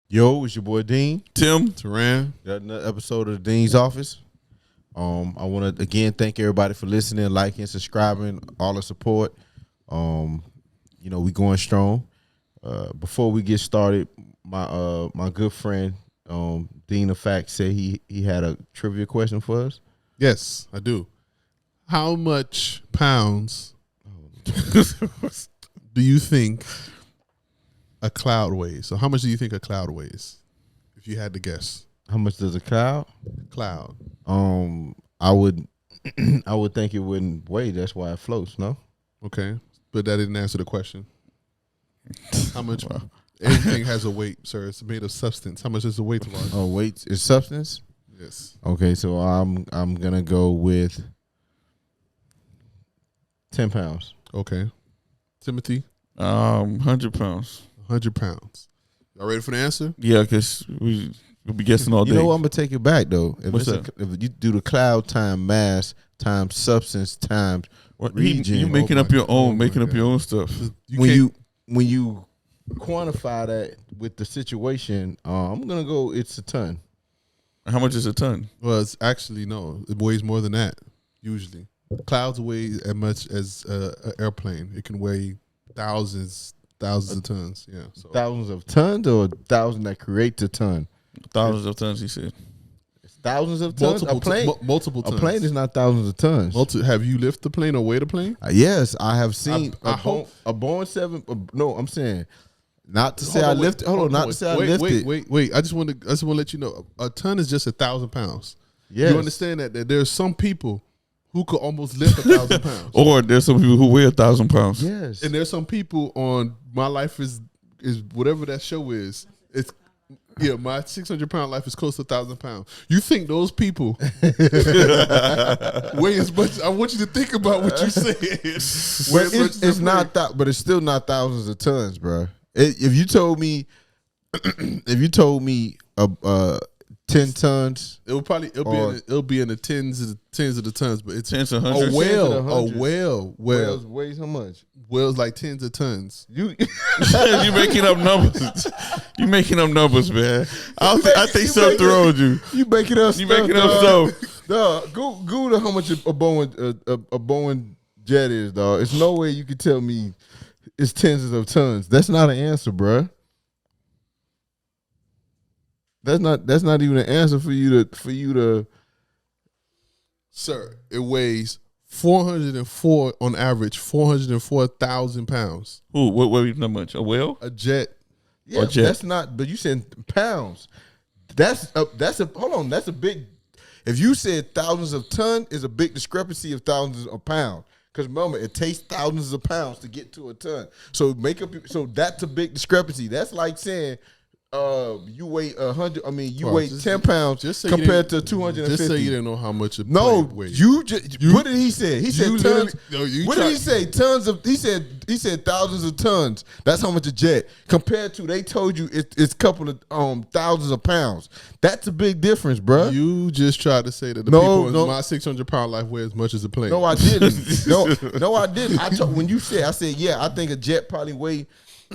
Yo, it's your boy Dean. Tim. Teran. Got another episode of the Dean's Office. I want to again thank everybody for listening, liking, subscribing, all the support. We going strong. Before we get started, my good friend Dean of Fact said he had a trivia question for us. Yes, I do. How much pounds do you think a cloud weighs? So how much do you think a cloud weighs? If you had to guess. How much does a cloud? Cloud. I would think it wouldn't weigh. That's why it floats. No. Okay, but that didn't answer the question. How much? Everything has a weight, sir. It's made of substance. How much is the weight to us? Oh, weight is substance. Yes. Okay, so I'm gonna go with 10 pounds. Okay. Timothy, 100 pounds. 100 pounds. Y'all ready for the answer? Yeah, because we'll be guessing all day. You know what? I'm gonna take it back though. What's that? If you do the cloud time mass times substance times region, You making up your own, your own stuff. when you quantify that with the situation, I'm gonna go. It's a ton. How much is a ton? Well, it's actually no. It weighs more than that. Usually, clouds weigh as much as an airplane. It can weigh thousands of tons. Yeah, so. Thousands of tons, or 1,000 that creates a ton. Thousands of tons, he said. It's thousands of tons. Multiple tons. A plane is not thousands of tons. Have you lifted the plane or weighed a plane? Yes, I have seen I a hope- Boeing 7. No, I'm saying not to say I lifted. Hold on, not to say I lifted. Wait. I just want to let you know, a ton is just 1,000 pounds. Yes. You understand that there's some people who could almost lift 1,000 pounds, Or there's some people who weigh 1,000 pounds. Yes. and there's some people on My Life is whatever that show is. It's my 600-pound life is close to 1,000 pounds. You think those people weigh as much? I want you to think about what you said. Well, it's not that, but it's still not thousands of tons, bro. If you told me 10 tons, it'll be in the tens of the tons, but it's Tens of hundreds. a whale. whales weighs how much? Whales like tens of tons. You You making up numbers. You making up numbers, man. I think something wrong with you. You making up You stuff, making up dog. stuff. Dog, Google how much a Boeing jet is, dog. It's no way you could tell me it's tens of tons. That's not an answer, bro. That's not even an answer for you to. Sir, it weighs 404 on average, 404,000 pounds. Who? What weighs that much? A whale? A jet. Yeah, Or jet. that's not. But you said pounds. That's a hold on. That's a big. If you said thousands of ton, is a big discrepancy of thousands of pounds. Because remember, it takes thousands of pounds to get to a ton. So that's a big discrepancy. That's like saying you weigh 100. I mean, you weigh 10 pounds compared to 250. Just say you didn't know how much a No, plane weighs. what did he say? He said tons. What did he tried- say? Tons of. He said thousands of tons. That's how much a jet. Compared to, they told you it's a couple of thousands of pounds. That's a big difference, bro. You just tried to say that the people in my 600-pound life weigh as much as a plane. No, I didn't. No, I didn't. When you said, I said, yeah, I think a jet probably weigh.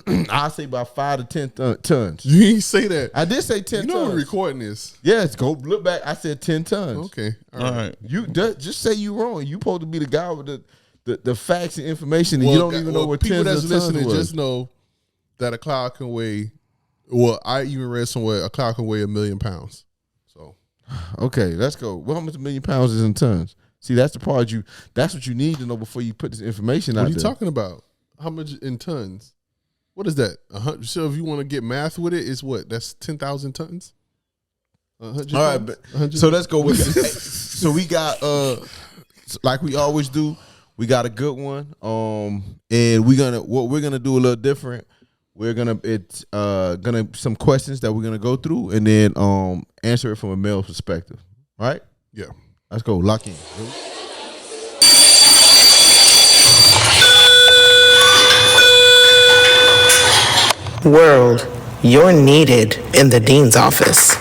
I say about 5 to 10 tons. You didn't say that. I did say 10 You know tons. we're recording this. Yes, go look back. I said 10 tons. Okay. All right. You just say you wrong. You supposed to be the guy with the facts and information, and you don't even know what people 10 that's of tons listening was. just know that a cloud can weigh. Well, I even read somewhere a cloud can weigh 1 million pounds. So Okay, let's go. Well, how much 1 million pounds is in tons? See, that's the part that's what you need to know before you put this information what out are you there. talking about? How much in tons? What is that? 100. So if you want to get math with it, it's what? That's 10,000 tons. 100 All right, tons? but 100 so let's go with this. So we got like we always do, we got a good one. And we're gonna do a little different. We're gonna some questions that we're gonna go through and then answer it from a male perspective. All right? Yeah. Let's go. Lock in. World, you're needed in the dean's office.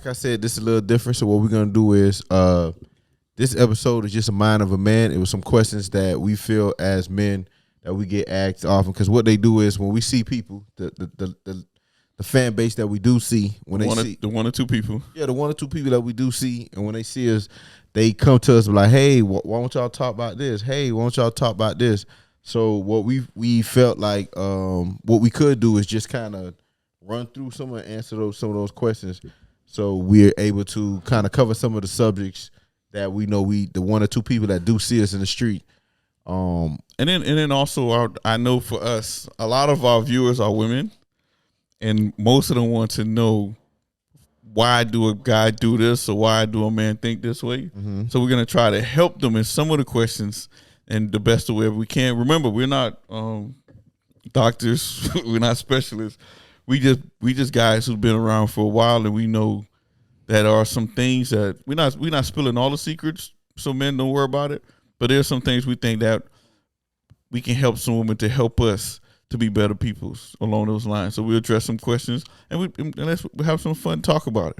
like I said, this is a little different. So what we're gonna do is this episode is just a mind of a man. It was some questions that we feel as men that we get asked often, because what they do is when we see people, the fan base that we do see, when they see the 1 or 2 people, the 1 or 2 people that we do see, and when they see us, they come to us like, hey, why don't y'all talk about this? Hey, why don't y'all talk about this? So what we felt like what we could do is just kind of run through some and answer some of those questions, so we're able to kind of cover some of the subjects that we know the 1 or 2 people that do see us in the street. And then also I know for us, a lot of our viewers are women, and most of them want to know, why do a guy do this, or why do a man think this way? Mm-hmm. So we're gonna try to help them in some of the questions in the best way we can. Remember, we're not doctors, we're not specialists. We just guys who've been around for a while, and we know that are some things that we're not spilling all the secrets, so men don't worry about it. But there's some things we think that we can help some women to help us to be better people along those lines. So we'll address some questions, and let's have some fun, talk about it.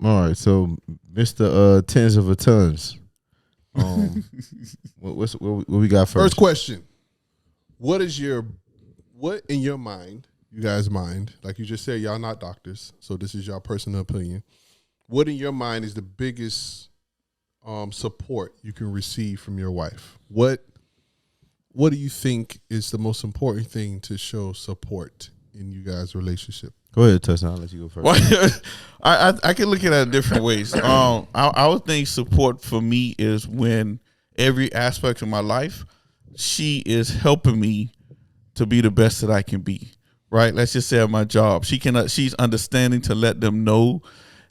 All right, so Mr. Tens of a Tons, what we got first? First question: What in your mind, you guys' mind, like you just said, y'all not doctors, so this is your personal opinion. What in your mind is the biggest support you can receive from your wife? What do you think is the most important thing to show support in you guys' relationship? Go ahead, Tesson. I'll let you go first. Well, I can look at it different ways. I would think support for me is when every aspect of my life, she is helping me to be the best that I can be. Right? Let's just say at my job, she's understanding to let them know,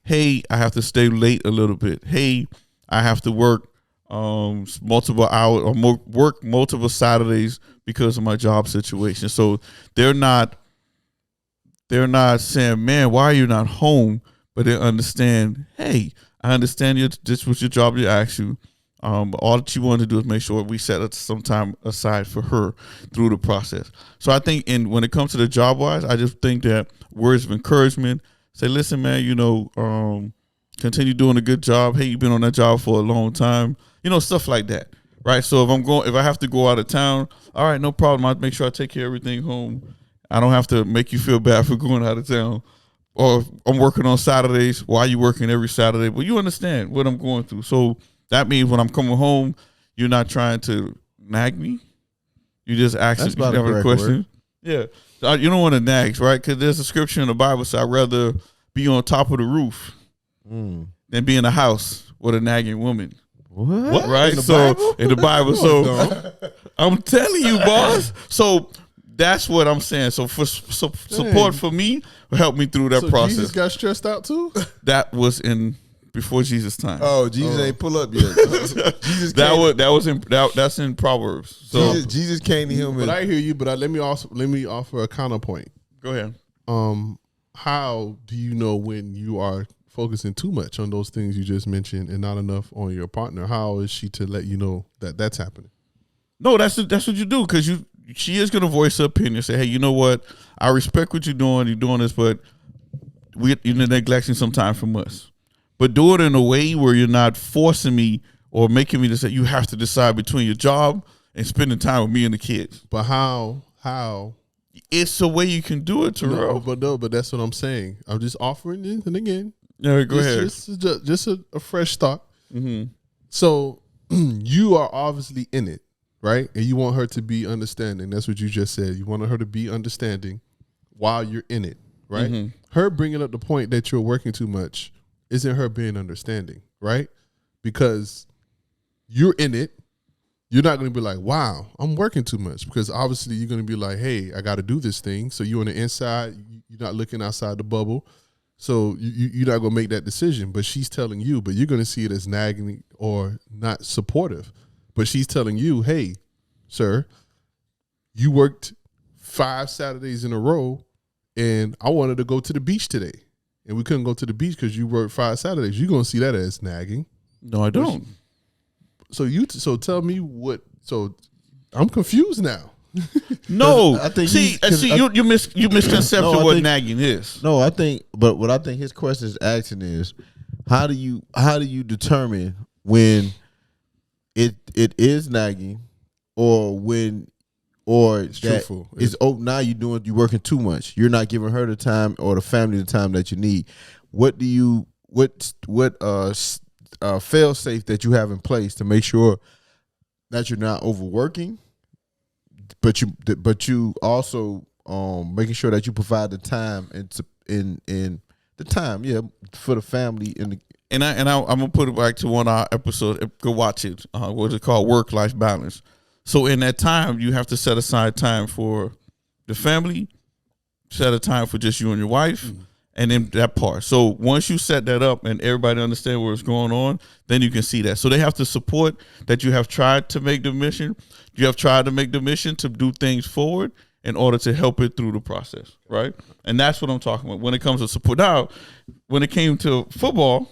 hey, I have to stay late a little bit. Hey, I have to work multiple hours or work multiple Saturdays because of my job situation. So they're not saying, man, why are you not home? But they understand, hey, I understand this was your job to ask you. But all that you want to do is make sure we set some time aside for her through the process. So I think when it comes to the job wise, I just think that words of encouragement, say, listen, man, continue doing a good job. Hey, you've been on that job for a long time. Stuff like that, right? So if I have to go out of town, all right, no problem. I'll make sure I take care of everything home. I don't have to make you feel bad for going out of town. Or I'm working on Saturdays. Why are you working every Saturday? Well, you understand what I'm going through. So that means when I'm coming home, you're not trying to nag me. You just actually have a question. Word. Yeah. You don't want to nag, right? Because there's a scripture in the Bible, so I'd rather be on top of the roof than be in a house with a nagging woman. What? Right? In the Bible. So I'm telling you, boss. So that's what I'm saying. So for support for me will help me through that process. Jesus got stressed out too? That was before Jesus' time. Oh, Jesus ain't pull up yet. Jesus that's in Proverbs. So Jesus came to him. But I hear you. But let me offer a counterpoint. Go ahead. How do you know when you are focusing too much on those things you just mentioned and not enough on your partner? How is she to let you know that that's happening? No, that's what you do, because she is going to voice her opinion. Say, hey, you know what? I respect what you're doing. You're doing this, but you're neglecting some time from us. But do it in a way where you're not forcing me or making me to say you have to decide between your job and spending time with me and the kids. But how? It's a way you can do it, Terrell. But that's what I'm saying. I'm just offering it, and again, go ahead. Just a fresh thought. Mm-hmm. So you are obviously in it, right? And you want her to be understanding. That's what you just said. You want her to be understanding while you're in it, right? Mm-hmm. Her bringing up the point that you're working too much isn't her being understanding, right? Because you're in it. You're not going to be like, wow, I'm working too much, because obviously you're going to be like, hey, I got to do this thing. So you're on the inside. You're not looking outside the bubble. So you're not going to make that decision. But she's telling you, but you're going to see it as nagging or not supportive. But she's telling you, hey, sir, you worked 5 Saturdays in a row, and I wanted to go to the beach today, and we couldn't go to the beach because you worked 5 Saturdays. You're going to see that as nagging. No, I don't. So tell me what. So I'm confused now. No, I think see, he's- you misconception No, I what think- nagging is. No, I think, but what I think his question is asking is, how do you determine when it is nagging, or when, or It's that truthful. it's now you working too much. You're not giving her the time or the family the time that you need. What do you fail safe that you have in place to make sure that you're not overworking, but you also making sure that you provide the time and the time, for the family And I'm gonna put it back to one of our episodes. Go watch it. What's it called? Work-life balance. So in that time, you have to set aside time for the family, set a time for just you and your wife, and then that part. So once you set that up and everybody understand what's going on, then you can see that. So they have to support that you have tried to make the mission. You have tried to make the mission to do things forward in order to help it through the process, right? And that's what I'm talking about when it comes to support. Now, when it came to football,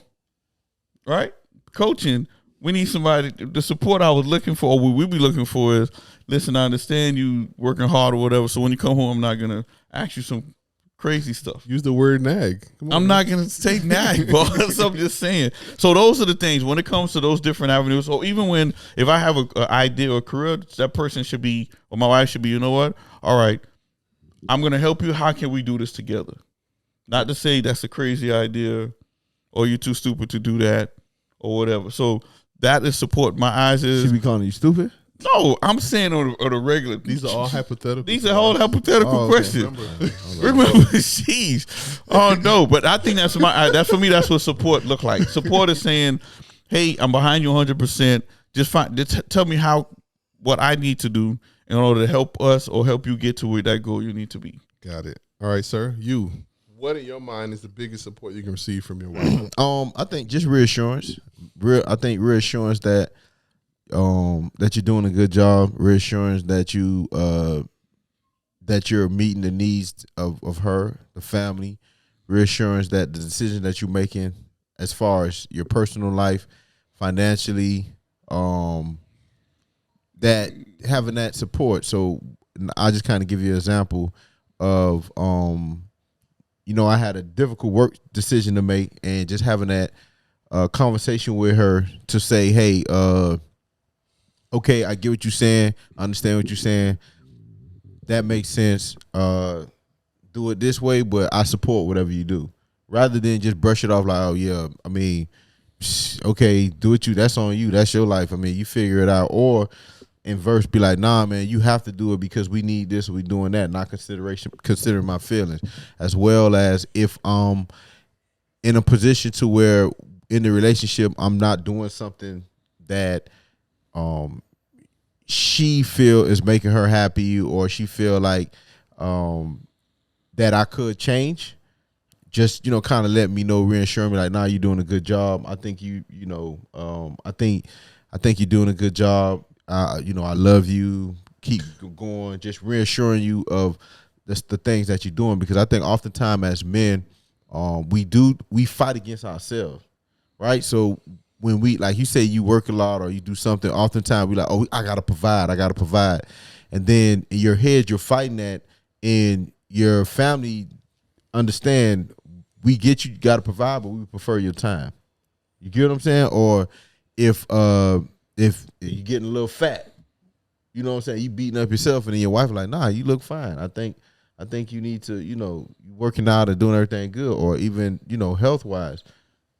right, coaching, we need somebody. The support I was looking for, or what we be looking for, is, listen, I understand you working hard or whatever. So when you come home, I'm not gonna ask you some crazy stuff. Use the word nag. Come on, I'm man. not gonna say nag, bro. So I'm just saying. So those are the things when it comes to those different avenues. Or even if I have an idea or career, that person should be, or my wife should be. You know what? All right, I'm gonna help you. How can we do this together? Not to say that's a crazy idea, or you're too stupid to do that, or whatever. So that is support. My eyes she is be calling you stupid. no. I'm saying on the regular. These are all hypothetical. These are all hypothetical Oh, okay. questions. Remember, sheesh. Oh no, but I think that's for me. That's what support look like. Support is saying, "Hey, I'm behind you 100%. Just tell me what I need to do in order to help us or help you get to where that goal you need to be." Got it. All right, sir. What in your mind is the biggest support you can receive from your wife? I think just reassurance. I think reassurance that that you're doing a good job. Reassurance that you're meeting the needs of her, the family. Reassurance that the decision that you're making as far as your personal life, financially, that having that support. So I'll just kind of give you an example of I had a difficult work decision to make, and just having that conversation with her to say, hey, okay, I get what you're saying. I understand what you're saying. That makes sense. Do it this way, but I support whatever you do. Rather than just brush it off like, oh yeah, I mean, okay, do it that's on you. That's your life. I mean, you figure it out. Or in verse, be like, nah, man, you have to do it because we need this, we doing that. Not considering my feelings, as well as if I'm in a position to where in the relationship I'm not doing something that she feel is making her happy, or she feel like that I could change. Just kind of let me know, reassure me like, nah, you're doing a good job. I think I think you're doing a good job. I love you. Keep going. Just reassuring you of the things that you're doing, because I think oftentimes as men, we fight against ourselves, right? So when we, like you say, you work a lot or you do something, oftentimes we like, oh, I gotta provide, and then in your head you're fighting that, and your family understand, we get you gotta provide, but we prefer your time. You get what I'm saying? Or if you're getting a little fat, you know what I'm saying, you beating up yourself, and then your wife like, nah, you look fine. I think you need to, you working out and doing everything good, or even, health wise.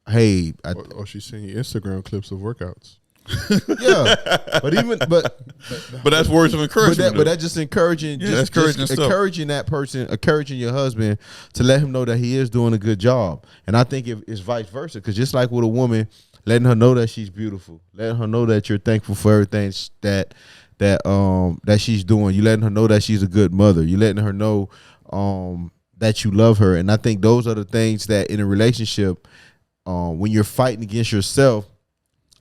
Hey, or she's sending you Instagram clips of workouts. Yeah, but that's words of encouragement. But that's just encouraging. Yeah, that's encouraging stuff. Encouraging that person, encouraging your husband to let him know that he is doing a good job. And I think it's vice versa, because just like with a woman, letting her know that she's beautiful, letting her know that you're thankful for everything that she's doing. You letting her know that she's a good mother. You letting her know that you love her. And I think those are the things that in a relationship, when you're fighting against yourself,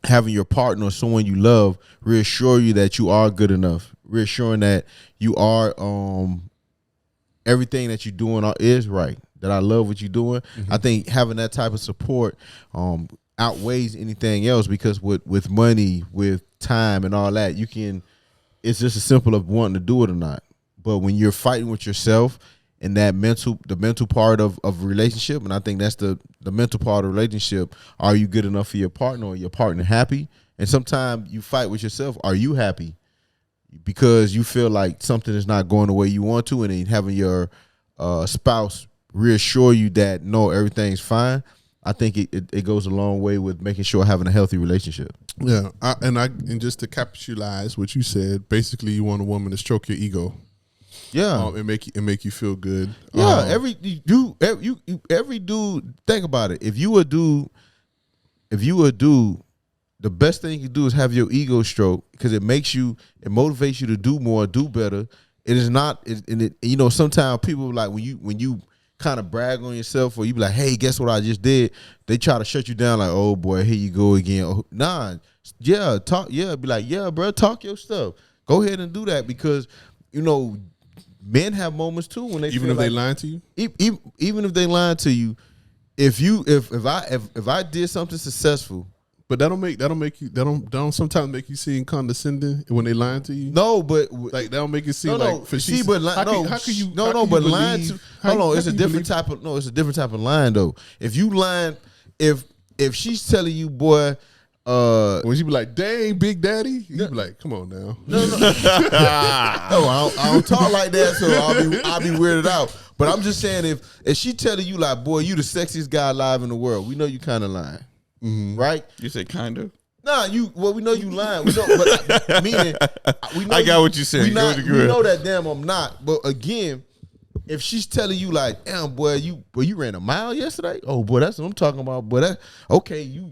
having your partner or someone you love reassure you that you are good enough, reassuring that you are everything that you're doing is right, that I love what you're doing. Mm-hmm. I think having that type of support outweighs anything else, because with money, with time and all that, you can it's just as simple of wanting to do it or not. But when you're fighting with yourself and the mental part of a relationship, and I think that's the mental part of a relationship, are you good enough for your partner, or your partner happy? And sometimes you fight with yourself, are you happy? Because you feel like something is not going the way you want to, and then having your spouse reassure you that no, everything's fine. I think it goes a long way with making sure having a healthy relationship. Yeah, and just to capitalize what you said, basically you want a woman to stroke your ego. Yeah, and make you feel good. Yeah, every dude, think about it. If you a dude, the best thing you can do is have your ego stroke, because it motivates you to do more, do better. It is not, you know, sometimes people like when you kind of brag on yourself, or you be like, hey, guess what I just did? They try to shut you down like, oh boy, here you go again. Oh, nah, yeah, be like, yeah, bro, talk your stuff. Go ahead and do that, because, you know, men have moments too when they even feel if like, they lying to you. Even if they lying to you, if I did something successful. But that don't sometimes make you seem condescending when they lying to you. No, but like that don't make it seem no. like. See, but how can you? But lying to. Hold on, it's a different type of. No, it's a different type of lying though. If you lying, if she's telling you, boy, when she be like, "Dang, Big Daddy," you be like, "Come on now." No, I don't talk like that, so I'll be weirded out. But I'm just saying, if she telling you like, boy, you the sexiest guy alive in the world, we know you kind of lying. Mm-hmm. Right? You say kind of? Nah, we know you lying. We know, but meaning, we know I got what you said. We know that damn I'm not. But again, if she's telling you like, damn boy, you ran a mile yesterday. Oh boy, that's what I'm talking about. Boy, that okay, you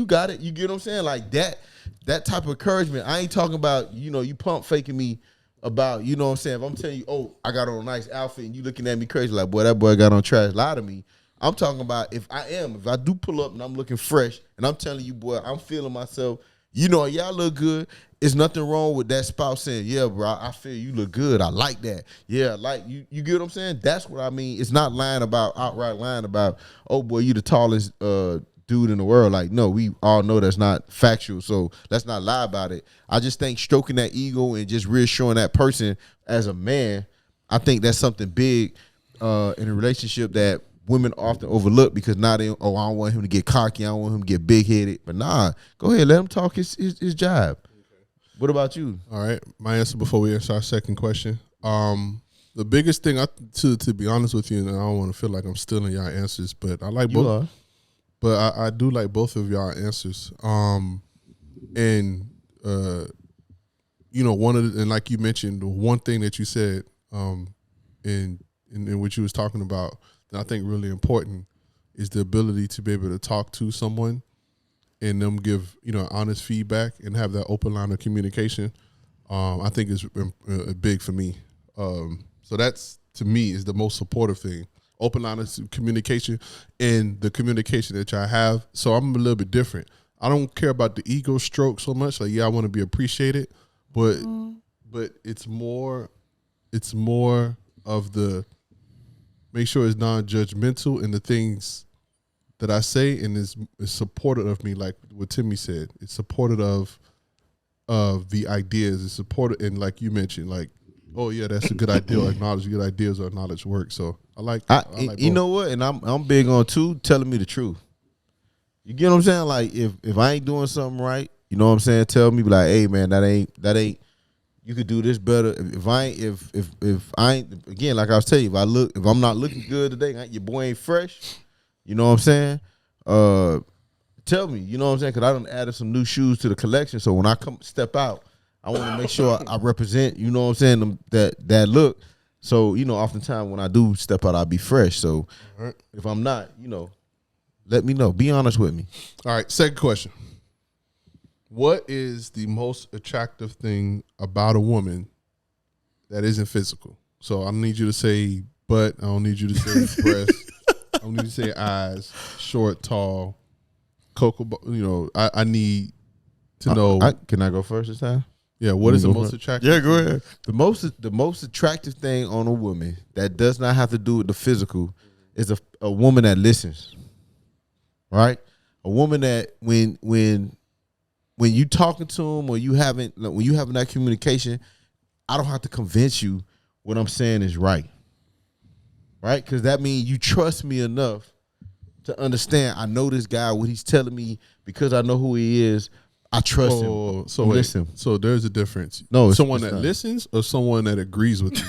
got it. You get what I'm saying? Like that type of encouragement. I ain't talking about, you know, you pump faking me about, you know what I'm saying. If I'm telling you, oh, I got on a nice outfit, and you looking at me crazy like, boy, that boy got on trash, lie to me. I'm talking about if I do pull up and I'm looking fresh and I'm telling you, boy, I'm feeling myself, you know, y'all look good. There's nothing wrong with that spouse saying, yeah, bro, I feel you look good. I like that. Yeah, like you get what I'm saying? That's what I mean. It's not outright lying about, oh boy, you the tallest dude in the world. Like, no, we all know that's not factual. So let's not lie about it. I just think stroking that ego and just reassuring that person as a man, I think that's something big in a relationship that women often overlook, because now I don't want him to get cocky, I don't want him to get big headed. But nah, go ahead, let him talk his job. Okay. What about you? All right, my answer before we answer our second question. The biggest thing, to be honest with you, and I don't want to feel like I'm stealing y'all answers, but I like both. You are. But I do like both of y'all answers. And you know, and like you mentioned, the one thing that you said, in what you was talking about, that I think really important, is the ability to be able to talk to someone and them give, you know, honest feedback and have that open line of communication. I think is big for me. So that's, to me, is the most supportive thing. Open line of communication and the communication that y'all have. So I'm a little bit different. I don't care about the ego stroke so much. Like, yeah, I want to be appreciated, but it's more of the, make sure it's non-judgmental in the things that I say, and is supportive of me, like what Timmy said. It's supportive of the ideas. It's supportive, and like you mentioned, like, oh yeah, that's a good idea. Acknowledge good ideas or acknowledge work. So I like you know what? And I'm big on too, telling me the truth. You get what I'm saying? Like, if I ain't doing something right, you know what I'm saying? Tell me, be like, hey man, that ain't. You could do this better. If I ain't, again, like I was telling you, if I'm not looking good today, your boy ain't fresh. You know what I'm saying? Tell me. You know what I'm saying? Because I done added some new shoes to the collection. So when I step out, I want to make sure I represent. You know what I'm saying? That look. So, you know, oftentimes when I do step out, I'll be fresh. So if I'm not, you know, let me know. Be honest with me. All right. Second question. What is the most attractive thing about a woman that isn't physical? So I don't need you to say butt. I don't need you to say breast. I don't need you to say eyes, short, tall, cocoa. You know, I need to know. Can I go first this time? Yeah. What is the most attractive? Yeah, go ahead. The most attractive thing on a woman that does not have to do with the physical is a woman that listens. Right? A woman that when when you talking to them or when you having that communication, I don't have to convince you what I'm saying is right. Right? Because that means you trust me enough to understand. I know this guy, what he's telling me, because I know who he is. I trust him. So listen. So there's a difference. No, someone it's that not. listens or someone that agrees with you.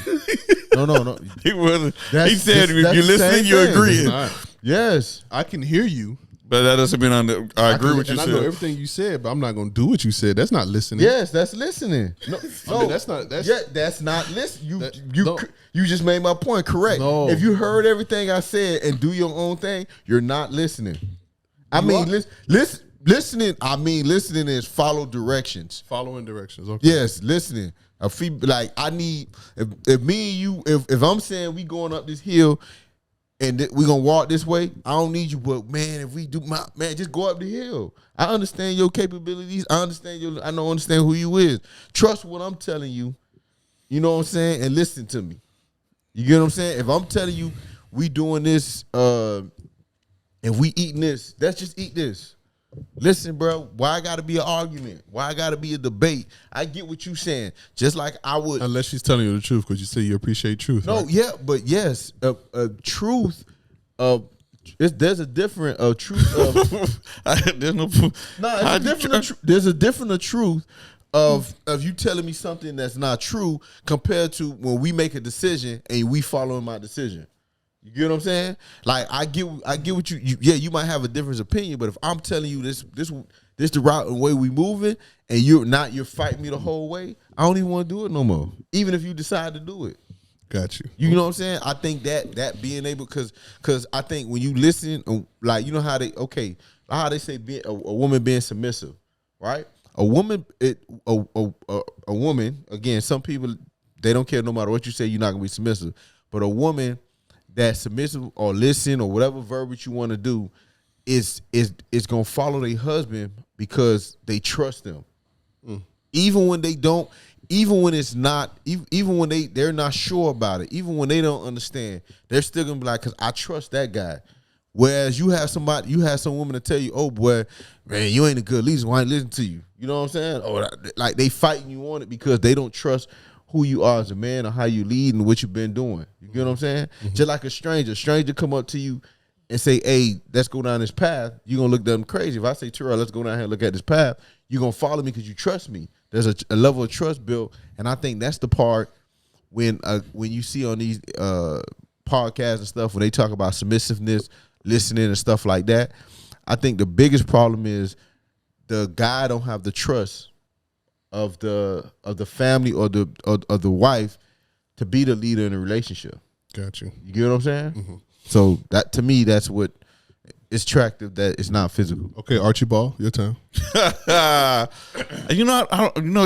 No. He wasn't. That's- He said, that's "If the you're same listening, you thing. agree." It's not. Yes. I can hear you. But that doesn't mean I agree with you. And I know everything you said, but I'm not going to do what you said. That's not listening. Yes, that's listening. No, I mean, that's not. That's that's not listen. no. You just made my point correct. No. If you heard everything I said and do your own thing, you're not listening. Listening. I mean, listening is follow directions. following directions. Okay. Yes, listening. I need if me and you if I'm saying we going up this hill and we gonna walk this way, I don't need you. But man, if we do just go up the hill. I understand your capabilities. I don't understand who you is. Trust what I'm telling you. You know what I'm saying? And listen to me. You get what I'm saying? If I'm telling you we doing this, and we eating this, let's just eat this. Listen, bro, why I gotta be an argument? Why I gotta be a debate? I get what you saying. Just like I would. Unless she's telling you the truth, because you say you appreciate truth. No, right? yeah, but yes, truth. There's a different truth of. There's no. There's a different truth of you telling me something that's not true compared to when we make a decision and we following my decision. You get what I'm saying? Like I get what you might have a different opinion, but if I'm telling you this the route and way we moving, and you're fighting me the whole way, I don't even want to do it no more. Even if you decide to do it. Got you. You know what I'm saying? I think that being able, because I think when you listen, like you know how they say a woman being submissive, right? A woman, a woman. Again, some people they don't care no matter what you say, you're not gonna be submissive. But a woman that's submissive or listen or whatever verbiage you want to do is gonna follow their husband because they trust them, even when they don't. Even when it's not, even when they're not sure about it, even when they don't understand, they're still gonna be like, "Cause I trust that guy." Whereas you have some woman to tell you, "Oh boy, man, you ain't a good leader. Why ain't listen to you?" You know what I'm saying? Or like they fighting you on it because they don't trust who you are as a man or how you lead and what you've been doing. You get what I'm saying? Mm-hmm. Just like a stranger come up to you and say, "Hey, let's go down this path." You're gonna look at them crazy. If I say, "Terrell, let's go down here and look at this path," you're gonna follow me because you trust me. There's a level of trust built, and I think that's the part when you see on these podcasts and stuff when they talk about submissiveness, listening and stuff like that. I think the biggest problem is the guy don't have the trust of the family or the wife to be the leader in a relationship. Got you. You get what I'm saying? Mm-hmm. So that to me, that's what is attractive. That it's not physical. Okay, Archie Ball, your turn.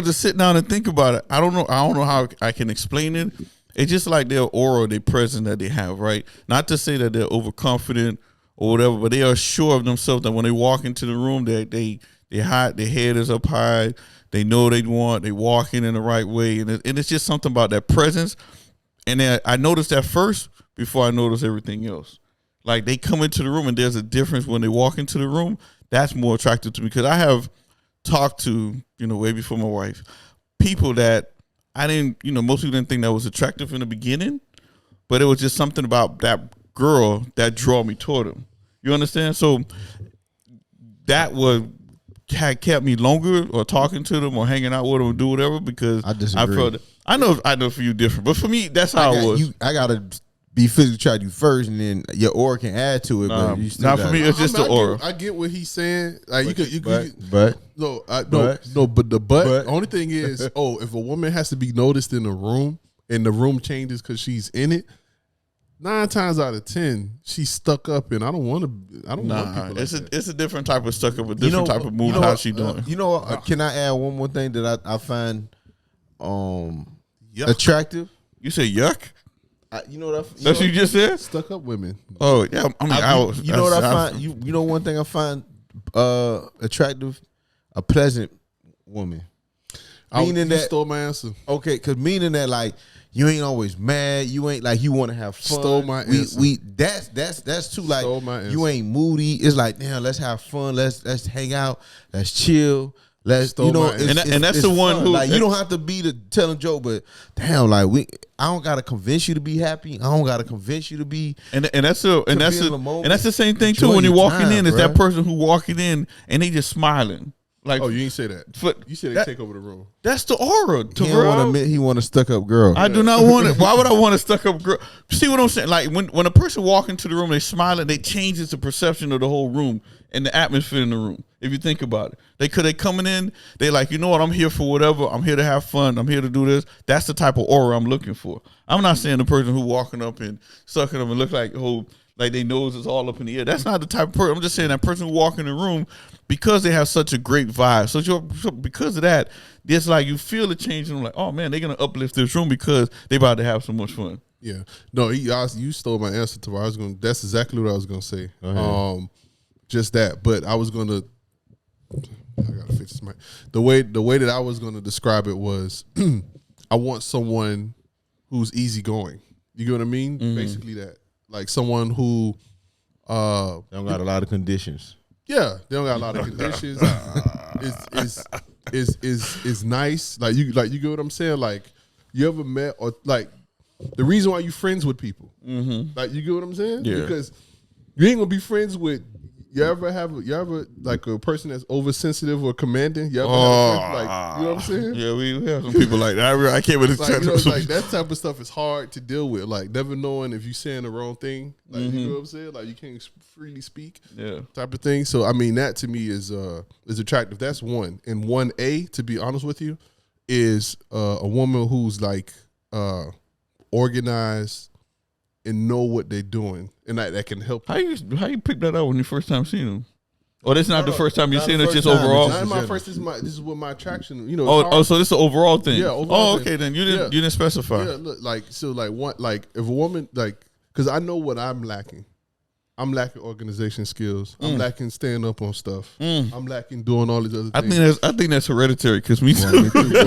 Just sit down and think about it. I don't know how I can explain it. It's just like their aura, their presence that they have, right? Not to say that they're overconfident or whatever, but they are sure of themselves that when they walk into the room, they hide, their head is up high. They know they walking in the right way, and it's just something about that presence. And then I noticed that first before I noticed everything else. Like they come into the room and there's a difference when they walk into the room. That's more attractive to me because I have talked to, way before my wife, people that I didn't, most people didn't think that was attractive in the beginning, but it was just something about that girl that drew me toward them. You understand? So that had kept me longer or talking to them or hanging out with them or do whatever because I disagree. I felt I know for you different, but for me, that's how it was. I gotta be physically try you first, and then your aura can add to it. But you still not for me. It's just the aura. I get what he's saying. Like but the only thing is, if a woman has to be noticed in a room and the room changes because she's in it, 9 times out of 10 she's stuck up, and I don't want people. It's a different type of stuck up, a different type of mood. How she doing? Can I add one more thing that I find attractive? You say yuck? That's what you just said? Stuck up women. Oh yeah, one thing I find attractive, a pleasant woman. Meaning you stole my answer. Okay, because meaning that like you ain't always mad, you ain't like you want to have fun. Stole my answer. That's too like Stole my answer. you ain't moody. It's like, damn, let's have fun. Let's hang out. Let's chill. Let's, Stole you know, my it's, And that's the one fun. who- like you don't have to be the telling joke, but damn, like I don't gotta convince you to be happy. I don't gotta convince you to be. And that's the same thing too. Enjoy When you're your walking time, in, is bruh. that person who walking in and they just smiling. Like, Oh, you didn't say that. You said they take over the room. that's the aura. He don't want to admit he want a stuck up girl. I do not want it. Why would I want a stuck up girl? See what I'm saying? Like when a person walk into the room, they smiling, they changes the perception of the whole room and the atmosphere in the room. If you think about it, they coming in, they like, you know what? I'm here for whatever. I'm here to have fun. I'm here to do this. That's the type of aura I'm looking for. I'm not saying the person who walking up and sucking them and look like like their nose is all up in the air. That's not the type of person. I'm just saying that person who walk in the room because they have such a great vibe. So because of that, it's like you feel the change and I'm like, oh man, they're gonna uplift this room because they about to have so much fun. Yeah. No, you stole my answer to what I was going. That's exactly what I was going to say. Just that, but I was going to. I gotta fix this mic. The way that I was going to describe it was, I want someone who's easygoing. You get what I mean? Basically that, like someone who, They don't got a lot of conditions. yeah, they don't got a lot of conditions. Is nice. Like you get what I'm saying? Like you ever met or like the reason why you friends with people. Like you get what I'm saying? Yeah. Because you ain't gonna be friends with. You ever like a person that's oversensitive or commanding? You ever have a friend, like, you know what I'm saying? Yeah, we have some people like that. I can't really Like, you know, like that type of stuff is hard to deal with. Like never knowing if you're saying the wrong thing. Like you know what I'm saying? Like you can't freely speak. Yeah. Type of thing. So I mean that to me is attractive. That's one. And 1A, to be honest with you, is a woman who's like organized and know what they're doing, and that can help. How you pick that out when you first time seeing them? Or this not the first time you not seen the it, just first time. overall. It's Not my first. This is what my attraction. You know. Oh, so this is an overall thing. Yeah, overall Oh, thing. okay, then you Yeah. didn't specify. Yeah, look, if a woman because I know what I'm lacking. I'm lacking organization skills. I'm lacking staying up on stuff. I'm lacking doing all these other things. I think that's hereditary because me too. Me too, bro.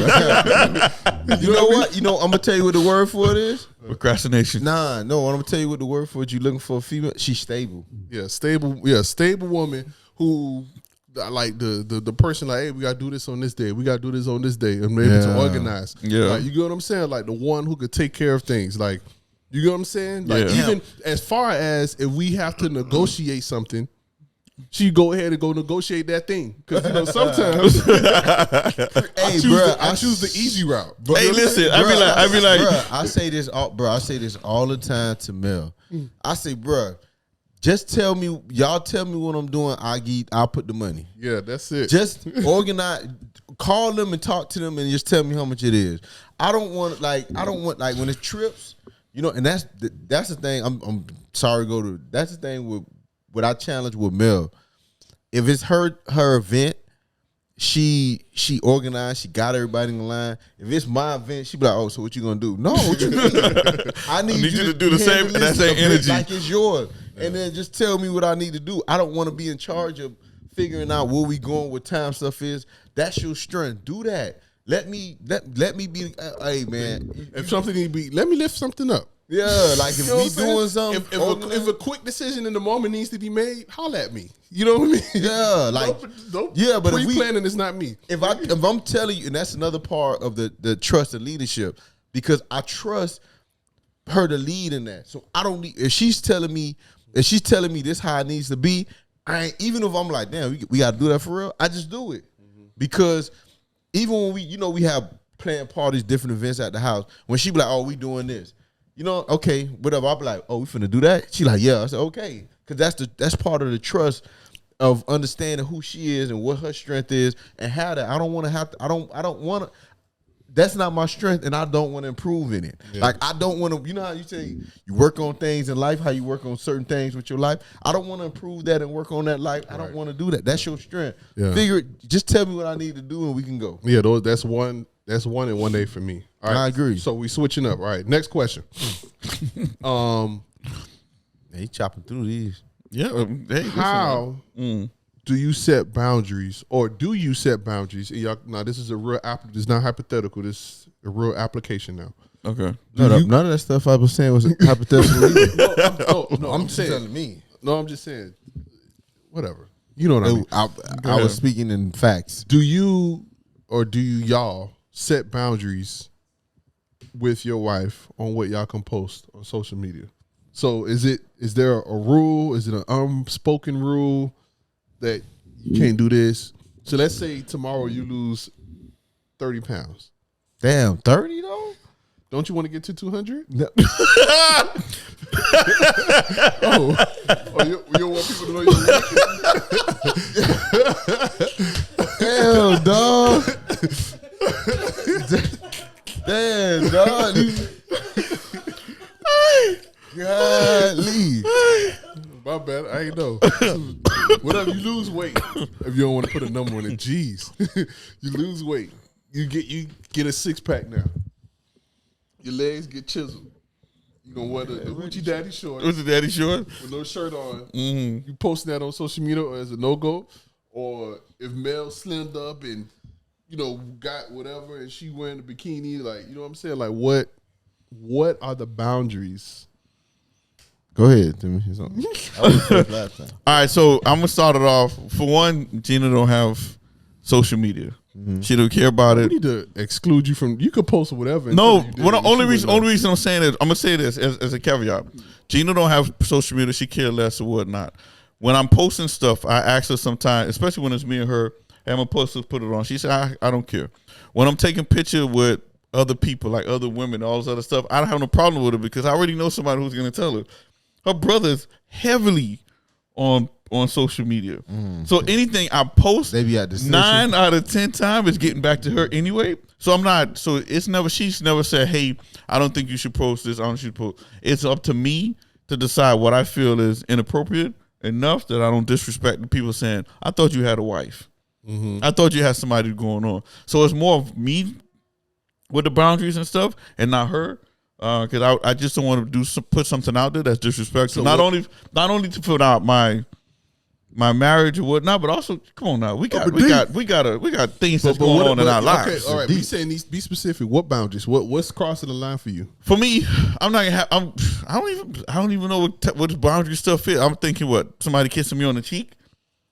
You know what? You know, I'm gonna tell you what the word for it is. Procrastination. Nah, no. I'm gonna tell you what the word for it. You looking for a female? She's stable. Yeah, stable. Yeah, stable woman who like the person like, hey, we gotta do this on this day. We gotta do this on this day, and maybe to organize. Yeah. Like, you get what I'm saying? Like the one who could take care of things. Like you get what I'm saying? Like Yeah. even as far as if we have to negotiate something. She go ahead and go negotiate that thing because you know sometimes I choose the easy route. Hey, listen, I be like, bruh, I say this all the time to Mel. I say, bruh, just tell me, y'all tell me what I'm doing. I'll put the money. Yeah, that's it. Just organize, call them and talk to them and just tell me how much it is. I don't want when it's trips, you know, and that's the thing. I'm sorry to go to. That's the thing with what I challenge with Mel. If it's her event, she organized, she got everybody in the line. If it's my event, she be like, oh, so what you gonna do? No, what you mean? I need you to do the same energy. like it's yours. And then just tell me what I need to do. I don't want to be in charge of figuring out where we going, what time stuff is. That's your strength. Do that. Let me be. Hey man, if something need to be, let me lift something up. Yeah, like if You know we what I'm saying? doing something, if a quick decision in the moment needs to be made, holla at me. You know what I mean? Yeah, like don't yeah, but if pre-planning is not me. If I'm telling you, and that's another part of the trust and leadership, because I trust her to lead in that. So I don't need if she's telling me this how it needs to be. I ain't, even if I'm like, damn, we got to do that for real. I just do it because even when we have planned parties, different events at the house. When she be like, oh, we doing this. You know, okay, whatever. I'll be like, oh, we finna do that? She like, yeah. I said, okay. Because that's part of the trust of understanding who she is and what her strength is and how that. I don't want to, that's not my strength and I don't want to improve in it. Yeah. Like, I don't want to, you know how you say you work on things in life, how you work on certain things with your life? I don't want to improve that and work on that life. I don't want to do that. That's your strength. Yeah. Figure it, just tell me what I need to do and we can go. Yeah, that's one and 1A for me. All right. I agree. So we switching up. All right. Next question. He chopping through these. Yeah. How do you set boundaries, or do you set boundaries? And y'all, now this is a real this is not hypothetical. This is a real application now. Okay. None of that stuff I was saying was hypothetical. No, I'm saying. telling me. No, I'm just saying. Whatever. you know what I mean. I was speaking in facts. Do you y'all set boundaries with your wife on what y'all can post on social media? So is there a rule? Is it an unspoken rule that you can't do this? So let's say tomorrow you lose 30 pounds. Damn, 30 though? Don't you want to get to 200? No. Oh, you don't want people to know you're Damn, dog. Damn, dog. Golly. My bad. I ain't know. Whatever, you lose weight. If you don't want to put a number on it, geez. You lose weight. You get a 6-pack now. Your legs get chiseled. You gonna wear the Hoochie Daddy shorts. What's the daddy short? With no shirt on. You posting that on social media as a no-go? Or if Mel slimmed up and, got whatever and she wearing a bikini, like, you know what I'm saying? Like, what are the boundaries? Go ahead, Timmy. I was first last time. All right, so I'm gonna start it off. For one, Gina don't have social media. She don't care about We it. need to exclude you from. You could post whatever. No, until you did what it. the only She wouldn't reason I'm saying is I'm gonna say this as a caveat. Gina don't have social media. She care less or whatnot. When I'm posting stuff, I ask her sometimes, especially when it's me and her. Hey, I'm gonna post this, put it on. She said, I don't care. When I'm taking picture with other people, like other women, all this other stuff, I don't have no problem with it because I already know somebody who's gonna tell her. Her brother's heavily on social media. So anything I post, They be at the 9 out of 10 times is getting back to her anyway. So I'm not. So she's never said, "Hey, I don't think you should post this. I don't think you should post." It's up to me to decide what I feel is inappropriate enough that I don't disrespect the people saying, "I thought you had a wife. I thought you had somebody going on." So it's more of me with the boundaries and stuff, and not her. Because I just don't want to put something out there that's disrespectful. So not only to put out my marriage or whatnot, but also come on now, we got things that's going on in our lives. Okay, all right. Be saying these. Be specific. What boundaries? What's crossing the line for you? For me, I'm not gonna have. I don't even know what boundary stuff is. I'm thinking what somebody kissing me on the cheek.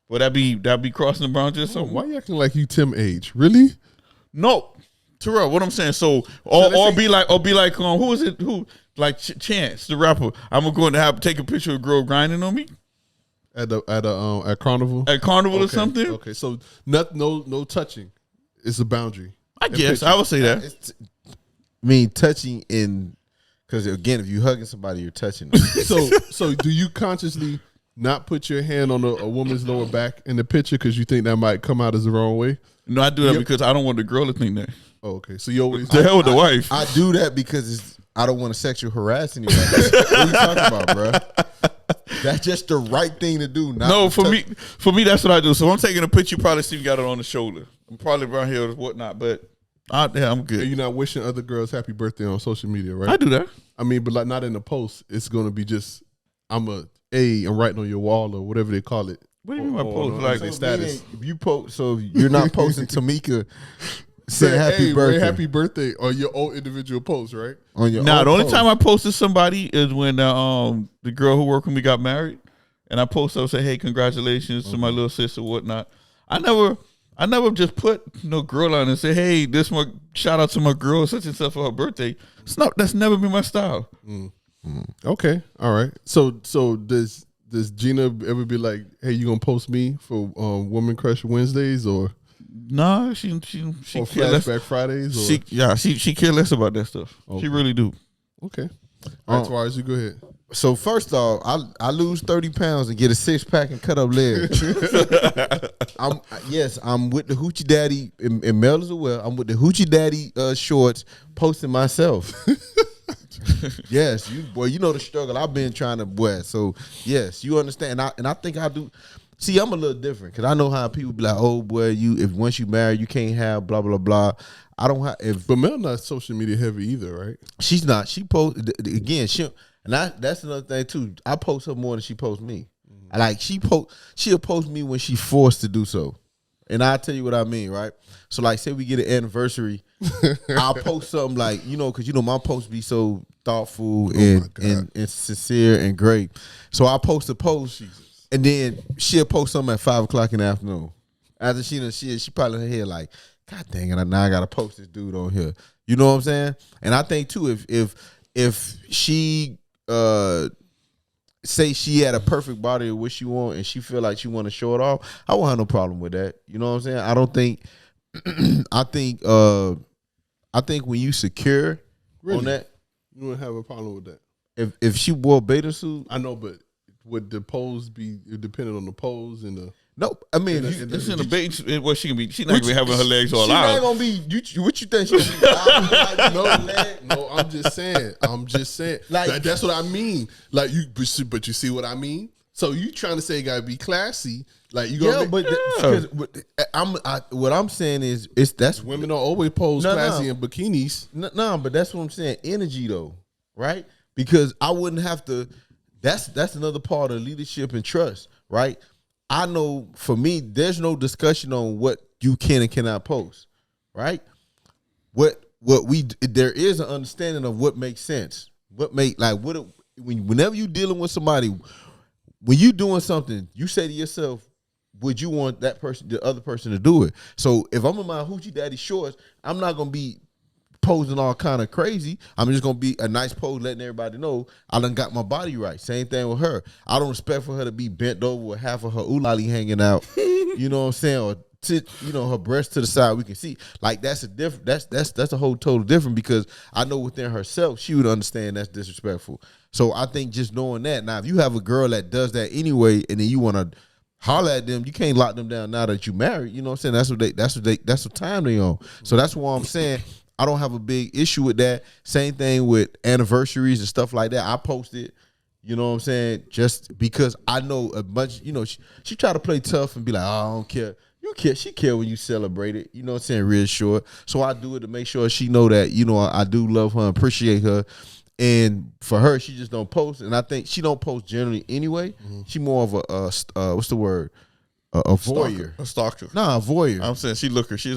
Would that be crossing the boundary or something? Why you acting like you Tim age? Really? No, Terrell. What I'm saying. So be like who is it? Who like Chance the rapper? I'm going to take a picture of a girl grinding on me At Carnival? at Carnival or Okay, something. Okay, so no touching. It's a boundary. I guess I would say that. Touching because again, if you hugging somebody, you're touching them. So do you consciously not put your hand on a woman's lower back in the picture because you think that might come out as the wrong way? No, I do that because I don't want the girl to think that. Oh, okay. So you always The hell with the wife. I do that because I don't want to sexual harass anybody. What are you talking about, bro? That's just the right thing to do. For me, that's what I do. So I'm taking a picture. You probably see me got it on the shoulder. I'm probably around here or whatnot, but I'm good. And you're not wishing other girls happy birthday on social media, right? I do that. I mean, but like not in the post. It's gonna be just I'm writing on your wall or whatever they call it. What do you mean by post? Like Like status. If you post, so you're not posting Tamika saying happy Ray, birthday happy birthday on your own individual post, right? on your Nah, own the only post. time I posted somebody is when the girl who worked with me got married, and I posted up say, "Hey, congratulations to my little sister," whatnot. I never just put no girl on and say, "Hey, this my shout out to my girl such and such for her birthday." That's never been my style. Okay, all right. So does Gina ever be like, "Hey, you gonna post me for Woman Crush Wednesdays or Nah, she or care less. Flashback Fridays?" Or? She care less about that stuff. Okay. She really do. Okay. All right, Suarez, you go ahead. So first off, I lose 30 pounds and get a 6-pack and cut up legs. I'm with the Hoochie Daddy and Mel as well. I'm with the Hoochie Daddy shorts posting myself. Yes, you know the struggle I've been trying to wear. So yes, you understand. And I think I do. See, I'm a little different because I know how people be like, "Oh boy, if once you marry, you can't have blah blah blah." I don't have. But Mel not social media heavy either, right? She's not. She post again. That's another thing too. I post her more than she posts me. Like she'll post me when she's forced to do so. And I'll tell you what I mean, right? So like, say we get an anniversary, I'll post something like, because my posts be so thoughtful and sincere and great. So I'll post a post. and then she'll post something at 5:00 in the afternoon. After she probably in her head like, God dang it, now I gotta post this dude on here. You know what I'm saying? And I think too, if she say she had a perfect body of what she want and she feel like she want to show it off, I won't have no problem with that. You know what I'm saying? I don't think I think when you secure on that, you wouldn't have a problem with that. If she wore a bathing suit, I know, but would the pose be dependent on the pose and the? Nope. I mean, it's in the bait. Well, she can be. She's not gonna be having her legs all out. She not gonna be. What you think? She gonna be No, I'm just saying. Like that's what I mean. Like but you see what I mean. So you trying to say it gotta be classy? Like you gonna? What I'm saying is, that's women don't always pose classy in bikinis. No, but that's what I'm saying. Energy though, right? Because I wouldn't have to. That's another part of leadership and trust, right? I know for me, there's no discussion on what you can and cannot post, right? There is an understanding of what makes sense. Whenever you dealing with somebody, when you doing something, you say to yourself, would you want the other person to do it? So if I'm in my hoochie daddy shorts, I'm not gonna be posing all kind of crazy. I'm just gonna be a nice pose, letting everybody know I done got my body right. Same thing with her. I don't expect for her to be bent over with half of her oolali hanging out. You know what I'm saying? Or her breast to the side we can see. Like that's a whole total different, because I know within herself she would understand that's disrespectful. So I think just knowing that. Now if you have a girl that does that anyway, and then you want to holler at them, you can't lock them down now that you married. You know what I'm saying? That's what time they on. So that's why I'm saying I don't have a big issue with that. Same thing with anniversaries and stuff like that. I posted, you know what I'm saying, just because I know a bunch, she try to play tough and be like, oh, I don't care. You care. She care when you celebrate it. You know what I'm saying? Real short. So I do it to make sure she know that, I do love her and appreciate her. And for her, she just don't post. And I think she don't post generally anyway. Mm-hmm. She more of a what's the word? A voyeur. A stalker. Nah, a voyeur. I'm saying she's a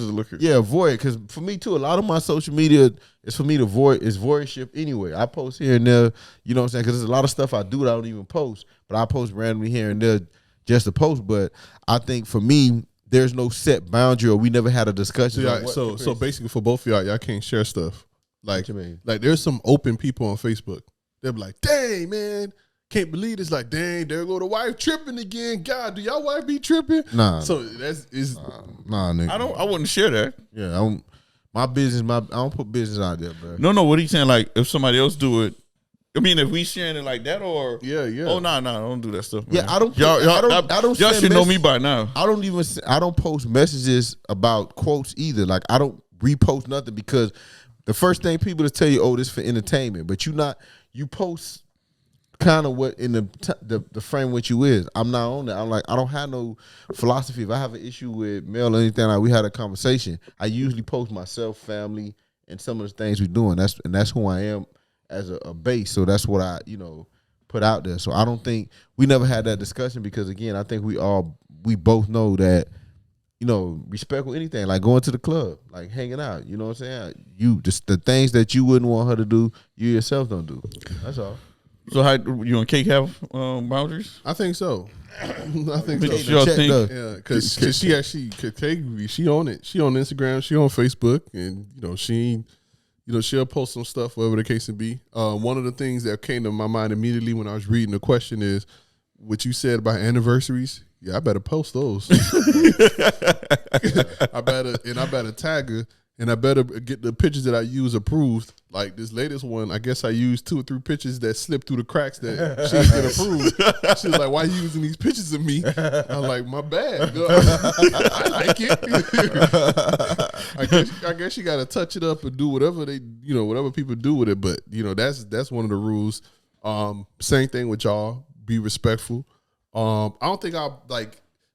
looker. Yeah, a voyeur. Because for me, too, a lot of my social media is for me to is voyeurship anyway. I post here and there, you know what I'm saying? Because there's a lot of stuff I do that I don't even post. But I post randomly here and there just to post. But I think for me, there's no set boundary, or we never had a discussion. So basically for both of y'all can't share stuff. Like there's some open people on Facebook. They'll be like, dang, man. Can't believe it's like, dang, there go the wife tripping again. God, do y'all wife be tripping? Nah. So nah, nigga. I wouldn't share that. Yeah, I don't put business out there, bro. No, what are you saying? Like if somebody else do it, I mean, if we sharing it like that, or yeah. Oh no, don't do that stuff. Man. Yeah, I don't. Y'all should know me by now. I don't post messages about quotes either. Like I don't repost nothing, because the first thing people to tell you, oh, this for entertainment, but you post kind of what in the frame what you is. I'm not on that. I'm like, I don't have no philosophy. If I have an issue with mail or anything, like we had a conversation, I usually post myself, family, and some of the things we're doing. That's who I am as a base. So that's what I put out there. So I don't think we never had that discussion, because again, I think we both know that respect with anything, like going to the club, like hanging out. You know what I'm saying? You just the things that you wouldn't want her to do, you yourself don't do. That's all. So how you and Cake have boundaries? I think so. I think so. So. Yeah, because she actually, she on it. She on Instagram. She on Facebook, and she'll post some stuff, whatever the case may be. One of the things that came to my mind immediately when I was reading the question is what you said about anniversaries. Yeah, I better post those. I better tag her, and I better get the pictures that I use approved. Like this latest one, I guess I used 2 or 3 pictures that slipped through the cracks that she didn't get approved. She was like, "Why are you using these pictures of me?" I'm like, "My bad, girl. I like it." I guess you got to touch it up and do whatever whatever people do with it. But that's one of the rules. Same thing with y'all. Be respectful. I don't think I'll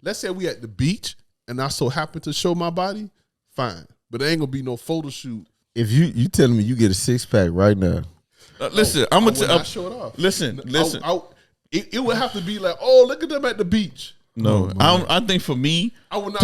let's say we at the beach and I so happen to show my body, fine. But there ain't gonna be no photo shoot. If you telling me you get a 6-pack right now, listen, I'm gonna not show it off. Listen. It would have to be like, oh, look at them at the beach. No, I think for me, I would not.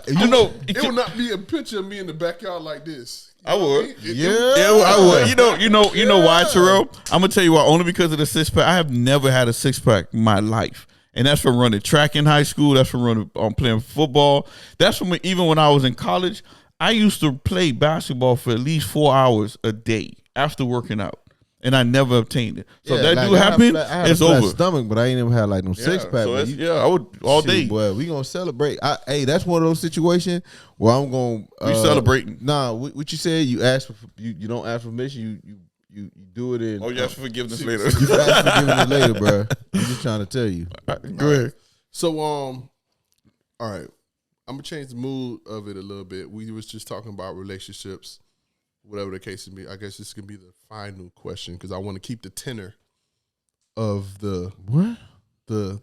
It would not be a picture of me in the backyard like this. I would. I would. You know why, Terrell? I'm gonna tell you why. Only because of the 6-pack. I have never had a 6-pack in my life. And that's from running track in high school. That's from running playing football. That's from even when I was in college. I used to play basketball for at least 4 hours a day after working out, and I never obtained it. So that do happen. It's over. Stomach, but I ain't never had like no six pack. So I would all day. Boy, we gonna celebrate. Hey, that's one of those situations where I'm gonna we celebrating. Nah, what you said? You ask for you don't ask for permission. You do it in. Oh, you ask for forgiveness later. You ask for forgiveness later, bro. I'm just trying to tell you. Go ahead. So all right. I'm gonna change the mood of it a little bit. We was just talking about relationships, whatever the case may be. I guess this can be the final question because I want to keep the tenor of the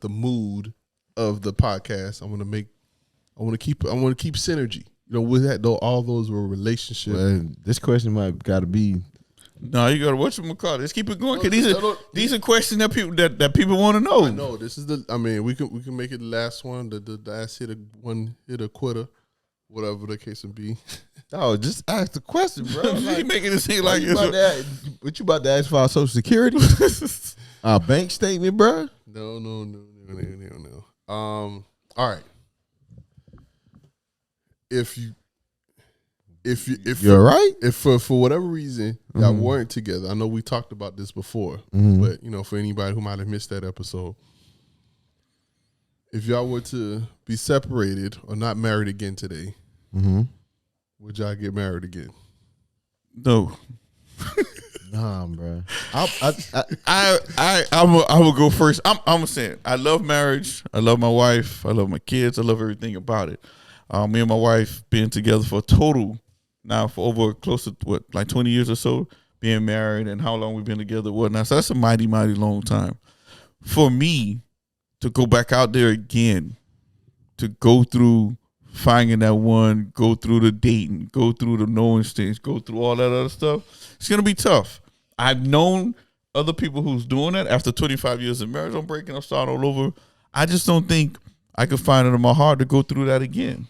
mood of the podcast. I want to keep synergy. You know, with that though, all those were relationships. Well, this question might got to be. No, you gotta watch them call. Let's keep it going. Cause these are questions that people want to know. I know this is the. I mean, we can make it the last one. The last hit a quitter, whatever the case would be. Oh, just ask the question, bro. Like, you making it seem like what you about to ask for our Social Security, our bank statement, bro? No. All right. If you're right, if for whatever reason y'all weren't together, I know we talked about this before, but you know, for anybody who might have missed that episode, if y'all were to be separated or not married again today, would y'all get married again? No. Nah, bro. I will go first. I'm saying I love marriage. I love my wife. I love my kids. I love everything about it. Me and my wife being together for a total now for over close to 20 years or so, being married and how long we've been together, whatnot. So that's a mighty, mighty long time. For me to go back out there again, to go through finding that one, go through the dating, go through the knowing things, go through all that other stuff, it's gonna be tough. I've known other people who's doing that after 25 years of marriage. I'm breaking up, starting all over. I just don't think I could find it in my heart to go through that again.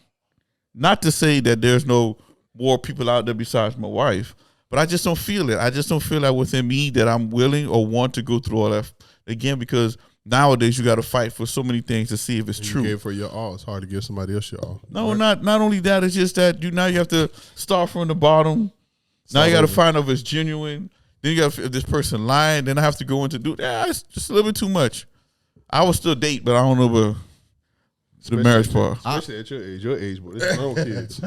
Not to say that there's no more people out there besides my wife, but I just don't feel it. I just don't feel that within me that I'm willing or want to go through all that again, because nowadays you got to fight for so many things to see if it's true. You gave for your all. It's hard to give somebody else your all. No, right? Not only that. It's just that you have to start from the bottom. Now you got to find out if it's genuine. Then you got if this person lying. Then I have to go into it's just a little bit too much. I will still date, but I don't know about the marriage part. Especially at your age, but it's grown kids.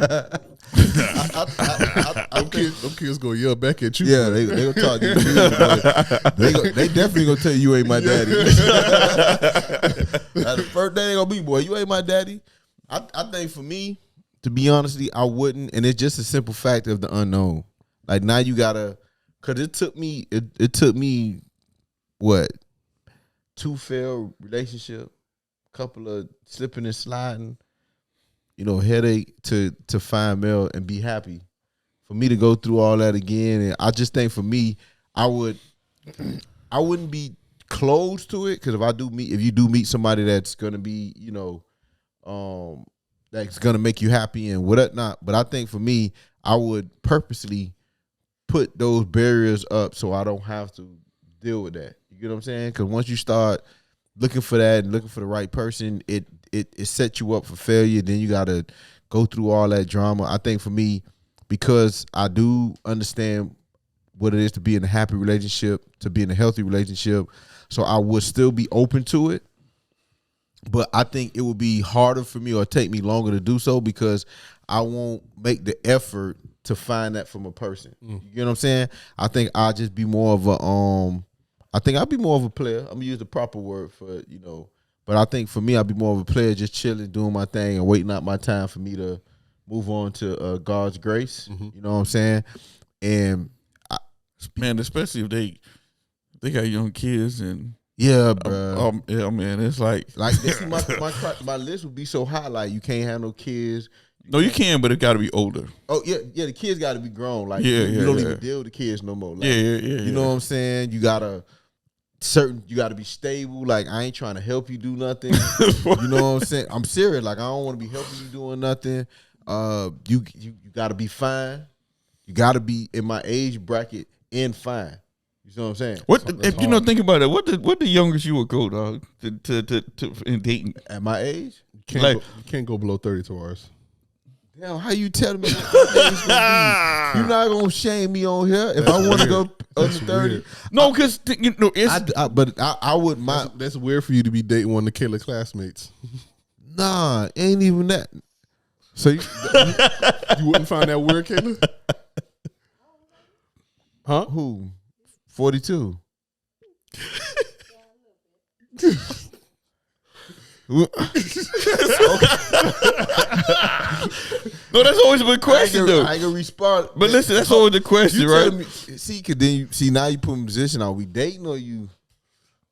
Them kids gonna yell back at you. Yeah, they gonna talk to you. They definitely gonna tell you ain't my daddy. The first day they gonna be, boy, you ain't my daddy. I think for me, to be honest, I wouldn't, and it's just a simple fact of the unknown. Like now you gotta, cause it took me what, 2 failed relationships, couple of slipping and sliding, headache to find Mel and be happy. For me to go through all that again, and I just think for me, I wouldn't be close to it, because if you do meet somebody that's gonna be, that's gonna make you happy and whatnot. But I think for me, I would purposely put those barriers up so I don't have to deal with that. You get what I'm saying? Because once you start looking for that and looking for the right person, it sets you up for failure. Then you got to go through all that drama. I think for me, because I do understand what it is to be in a happy relationship, to be in a healthy relationship, so I would still be open to it. But I think it would be harder for me or take me longer to do so, because I won't make the effort to find that from a person. You know what I'm saying? I think I'll just be more of a I think I'll be more of a player. I'm gonna use the proper word for but I think for me, I'll be more of a player, just chilling, doing my thing, and waiting out my time for me to move on to God's grace. You know what I'm saying? And man, especially if they got young kids and yeah, bro. Yeah, man, it's like this my list would be so high. Like you can't have no kids. No, you can, but it got to be older. Oh yeah. The kids got to be grown. Like you don't even deal with the kids no more. Like, You know what I'm saying? You gotta be stable. Like I ain't trying to help you do nothing. You know what I'm saying? I'm serious. Like I don't want to be helping you doing nothing. You got to be fine. You got to be in my age bracket and fine. You see what I'm saying? If you know, think about it. What the youngest you would go, dog, to in dating At my age? You can't go below 30 towards. Damn, how you telling me what my age gonna be? You're not gonna shame me on here if I want to go under 30. No, because it's I would my That's weird for you to be dating one of the Kayla classmates. nah, ain't even that. So you wouldn't find that weird, Kayla? Huh? Who? 42. no. That's always a good question, though. I ain't gonna respond. But listen, that's always the question, You right? telling me, cause then you now you put in position. Are we dating or you?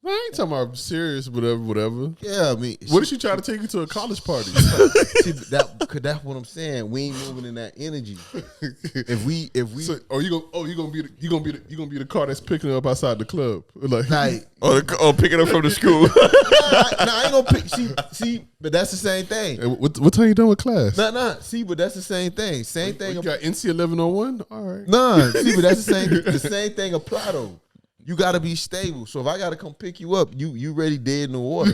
I ain't talking about serious, whatever. Yeah, I mean, What if she try to take you to a college party? see, that's what I'm saying. We ain't moving in that energy. If we, So, you gonna be the car that's picking her up outside the club, like or picking up from the school. I ain't gonna pick. See, but that's the same thing. Hey, what time you done with class? Nah. See, but that's the same thing. Same thing. You got NC 1101. All right. Nah, see, but that's the same thing apply though. You gotta be stable. So if I gotta come pick you up, you ready dead in the water.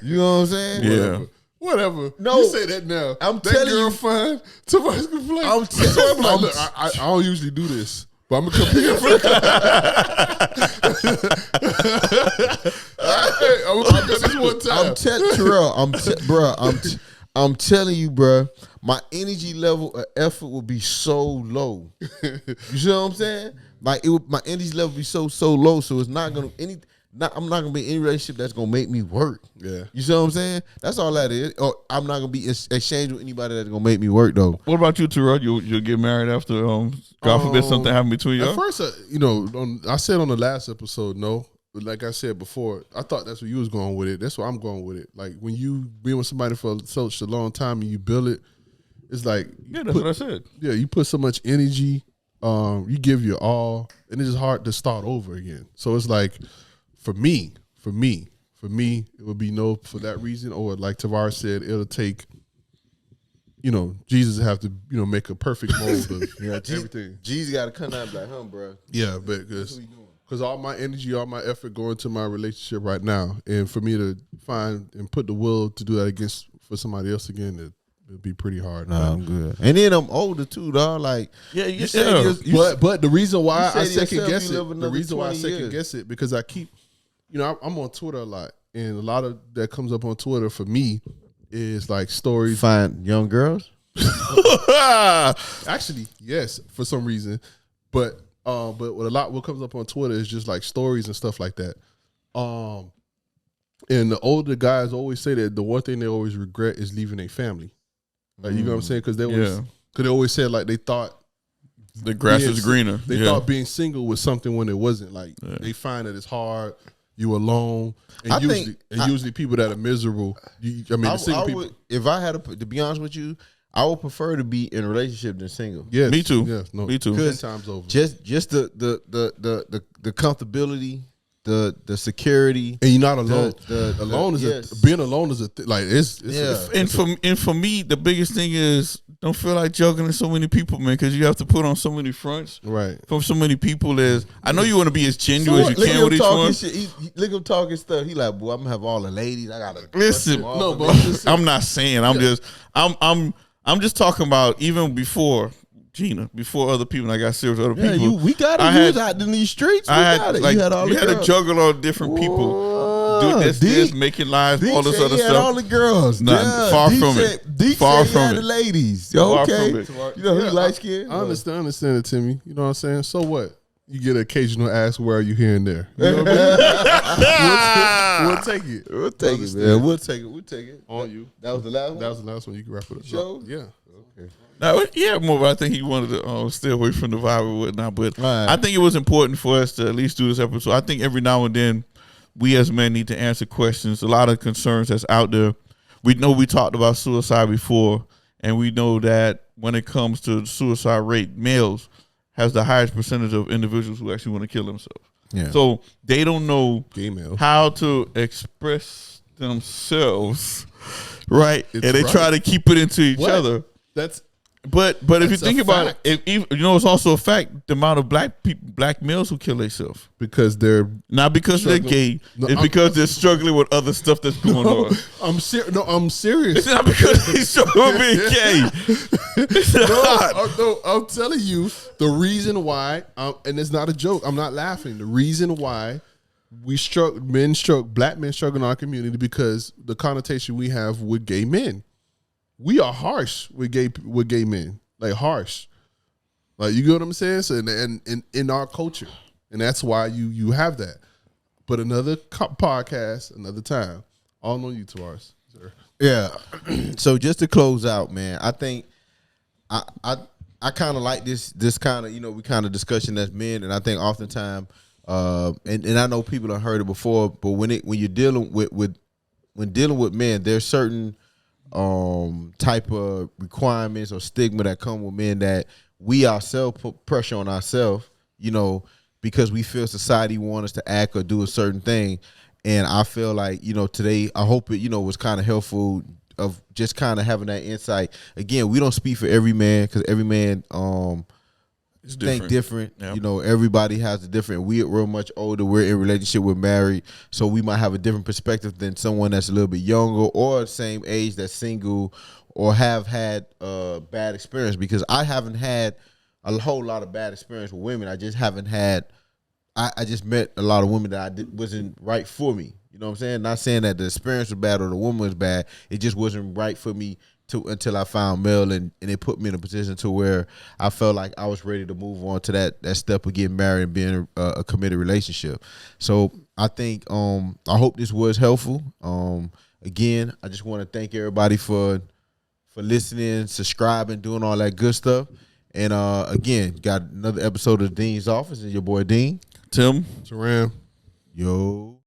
You know what I'm saying? Yeah. Whatever. No, you say that now. I'm that telling girl you. fine. Somebody's gonna play. I'm So I'm like, look, I don't usually do this, but I'm gonna come pick up from I'm gonna pick up this one time. I'm telling you, bro. My energy level of effort will be so low. You see what I'm saying? Like my energy level be so low, so it's not gonna I'm not gonna be in any relationship that's gonna make me work. Yeah, you see what I'm saying? That's all that is. Or I'm not gonna be exchanged with anybody that's gonna make me work though. What about you, Terrell? You'll get married after God forbid something happen between you. At first, I said on the last episode, no. But like I said before, I thought that's where you was going with it. That's where I'm going with it. Like when you been with somebody for such a long time and you build it, it's like That's what I said. Yeah, you put so much energy, you give your all, and it's just hard to start over again. So it's like, for me, it would be no for that reason, or like Tavares said, it'll take, Jesus have to, make a perfect mold of everything. Jesus got to come out like, bro. Yeah, but because all my energy, all my effort go into my relationship right now, and for me to find and put the will to do that for somebody else again, it'd be pretty hard. Nah, I'm good. And then I'm older too, dog. Like, but the reason why I said second guess yourself you it, live another 20 years. because I keep, I'm on Twitter a lot, and a lot of that comes up on Twitter for me is like stories. Find young girls. Actually, yes, for some reason, but what comes up on Twitter is just like stories and stuff like that. And the older guys always say that the one thing they always regret is leaving a family. Like, you know what I'm saying? Because they always said like they thought the grass is greener. They thought being single was something when it wasn't. Like they find that it's hard. You alone, and usually people that are miserable. Single people. If I had to be honest with you, I would prefer to be in a relationship than single. Yes, me too. Yes, no, me too. 10 times over. Just the comfortability, the security, and you're not alone. Being alone is like it's and for me, the biggest thing is don't feel like juggling so many people, man, because you have to put on so many fronts, right? From so many people. I know you want to be as genuine as you can with each one. Look at him talking stuff. He like, boy, I'm gonna have all the ladies. I gotta listen. No, but I'm not saying. I'm just talking about even before Gina, before other people. And I got serious with other people. We got it. You was out in these streets. You had to juggle all different people. Do this, making lives, all this other stuff. All the girls. Far from it. Far from it. The ladies. Okay. He light skin. I understand it, Timmy. You know what I'm saying? So what? You get an occasional ask, where are you here and there? You know what I mean? We'll take it. We'll take it, man. We'll take it. On you. That was the last one? That was the last one. You can wrap it up. Show? Yeah. Okay. Now, more. I think he wanted to stay away from the vibe and whatnot. But right. I think it was important for us to at least do this episode. I think every now and then, we as men need to answer questions. A lot of concerns that's out there. We know we talked about suicide before, and we know that when it comes to the suicide rate, males has the highest percentage of individuals who actually want to kill themselves. Yeah. So they don't know Gmail. how to express themselves, right? It's and they right. try to keep it into each other. That's But if you That's think a about fact. it, it's also a fact the amount of black males who kill themselves. because they're Not because they're gay. No, it's because they're struggling with other stuff that's going on. I'm serious. It's not because they struggle with being gay. It's not. No, I'm telling you the reason why, and it's not a joke. I'm not laughing. The reason why black men struggle in our community because the connotation we have with gay men. We are harsh with gay men, like harsh, like you get what I'm saying. So and in our culture, and that's why you have that. But another podcast, another time. All on you, Tavares. Sir. Yeah. So just to close out, man, I think I kind of like this kind of, we kind of discussion as men, and I think oftentimes, and I know people have heard it before, but when you're dealing with men, there's certain type of requirements or stigma that come with men that we ourselves put pressure on ourselves, because we feel society wants us to act or do a certain thing. And I feel like, today, I hope it, was kind of helpful of just kind of having that insight. Again, we don't speak for every man because every man think different. Yep. Everybody has a different. We're much older. We're in relationship. We're married, so we might have a different perspective than someone that's a little bit younger or the same age that's single or have had bad experience. Because I haven't had a whole lot of bad experience with women. I just haven't had. I just met a lot of women that wasn't right for me. You know what I'm saying? Not saying that the experience was bad or the woman was bad. It just wasn't right for me until I found Mel, and it put me in a position to where I felt like I was ready to move on to that step of getting married and being a committed relationship. So I think I hope this was helpful. Again, I just want to thank everybody for listening, subscribing, doing all that good stuff. And again, got another episode of Dean's Office and your boy Dean. Tim. Taram. Yo.